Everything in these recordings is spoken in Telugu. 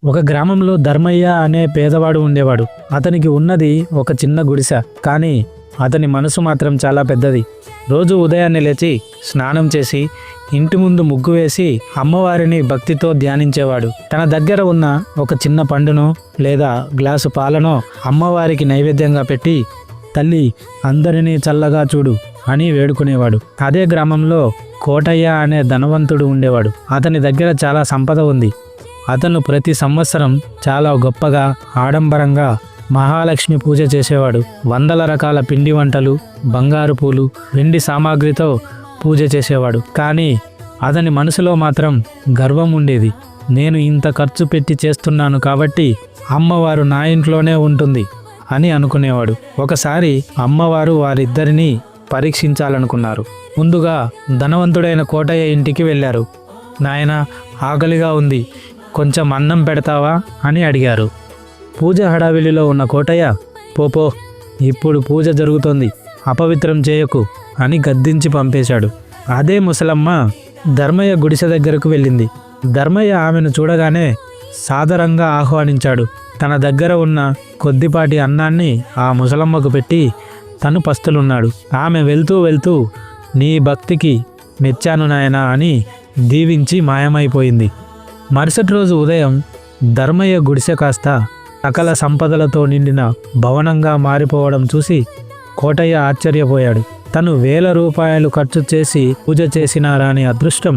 ఒక గ్రామంలో ధర్మయ్య అనే పేదవాడు ఉండేవాడు. అతనికి ఉన్నది ఒక చిన్న గుడిసె. కానీ అతని మనసు మాత్రం చాలా పెద్దది. రోజు ఉదయాన్నే లేచి స్నానం చేసి ఇంటి ముందు ముగ్గు వేసి అమ్మవారిని భక్తితో ధ్యానించేవాడు. తన దగ్గర ఉన్న ఒక చిన్న పండునో లేదా గ్లాసు పాలనో అమ్మవారికి నైవేద్యంగా పెట్టి, తల్లి అందరినీ చల్లగా చూడు అని వేడుకునేవాడు. అదే గ్రామంలో కోటయ్య అనే ధనవంతుడు ఉండేవాడు. అతని దగ్గర చాలా సంపద ఉంది. అతను ప్రతి సంవత్సరం చాలా గొప్పగా ఆడంబరంగా మహాలక్ష్మి పూజ చేసేవాడు. వందల రకాల పిండి వంటలు, బంగారు పూలు, వెండి సామాగ్రితో పూజ చేసేవాడు. కానీ అతని మనసులో మాత్రం గర్వం ఉండేది. నేను ఇంత ఖర్చు పెట్టి చేస్తున్నాను కాబట్టి అమ్మవారు నా ఇంట్లోనే ఉంటుంది అని అనుకునేవాడు. ఒకసారి అమ్మవారు వారిద్దరినీ పరీక్షించాలనుకున్నారు. ముందుగా ధనవంతుడైన కోటయ్య ఇంటికి వెళ్ళారు. నాయనా, ఆకలిగా ఉంది, కొంచెం అన్నం పెడతావా అని అడిగారు. పూజ హడావిలిలో ఉన్న కోటయ్య, పోపో, ఇప్పుడు పూజ జరుగుతోంది, అపవిత్రం చేయకు అని గద్దించి పంపేశాడు. అదే ముసలమ్మ ధర్మయ్య గుడిసె దగ్గరకు వెళ్ళింది. ధర్మయ్య ఆమెను చూడగానే సాదరంగా ఆహ్వానించాడు. తన దగ్గర ఉన్న కొద్దిపాటి అన్నాన్ని ఆ ముసలమ్మకు పెట్టి తను పస్తులున్నాడు. ఆమె వెళ్తూ వెళ్తూ, నీ భక్తికి మెచ్చాను నాయనా అని దీవించి మాయమైపోయింది. మరుసటి రోజు ఉదయం ధర్మయ్య గుడిసె కాస్త సకల సంపదలతో నిండిన భవనంగా మారిపోవడం చూసి కోటయ్య ఆశ్చర్యపోయాడు. తను వేల రూపాయలు ఖర్చు చేసి పూజ చేసినా రాని అదృష్టం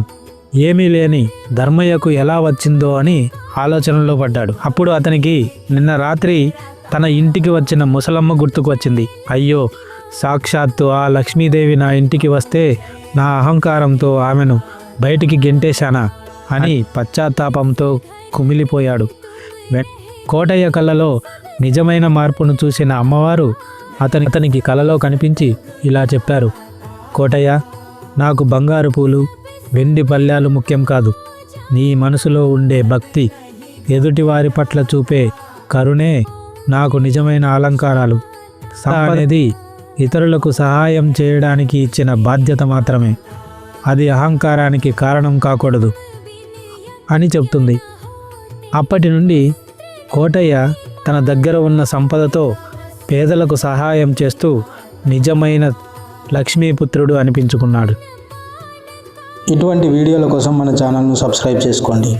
ఏమీ లేని ధర్మయ్యకు ఎలా వచ్చిందో అని ఆలోచనలో పడ్డాడు. అప్పుడు అతనికి నిన్న రాత్రి తన ఇంటికి వచ్చిన ముసలమ్మ గుర్తుకు వచ్చింది. అయ్యో, సాక్షాత్తు ఆ లక్ష్మీదేవి నా ఇంటికి వస్తే నా అహంకారంతో ఆమెను బయటికి గెంటేశానా అని పశ్చాత్తాపంతో కుమిలిపోయాడు. కోటయ్య కళ్ళలో నిజమైన మార్పును చూసిన అమ్మవారు అతనికి కలలో కనిపించి ఇలా చెప్పారు. కోటయ్య, నాకు బంగారు పూలు, వెండి పళ్ళాలు ముఖ్యం కాదు. నీ మనసులో ఉండే భక్తి, ఎదుటివారి పట్ల చూపే కరుణే నాకు నిజమైన అలంకారాలు. అనేది ఇతరులకు సహాయం చేయడానికి ఇచ్చిన బాధ్యత మాత్రమే, అది అహంకారానికి కారణం కాకూడదు అని చెప్తుంది. అప్పటి నుండి కోటయ్య తన దగ్గర ఉన్న సంపదతో పేదలకు సహాయం చేస్తూ నిజమైన లక్ష్మీపుత్రుడు అనిపించుకున్నాడు. ఇటువంటి వీడియోల కోసం మన ఛానల్ను సబ్స్క్రైబ్ చేసుకోండి.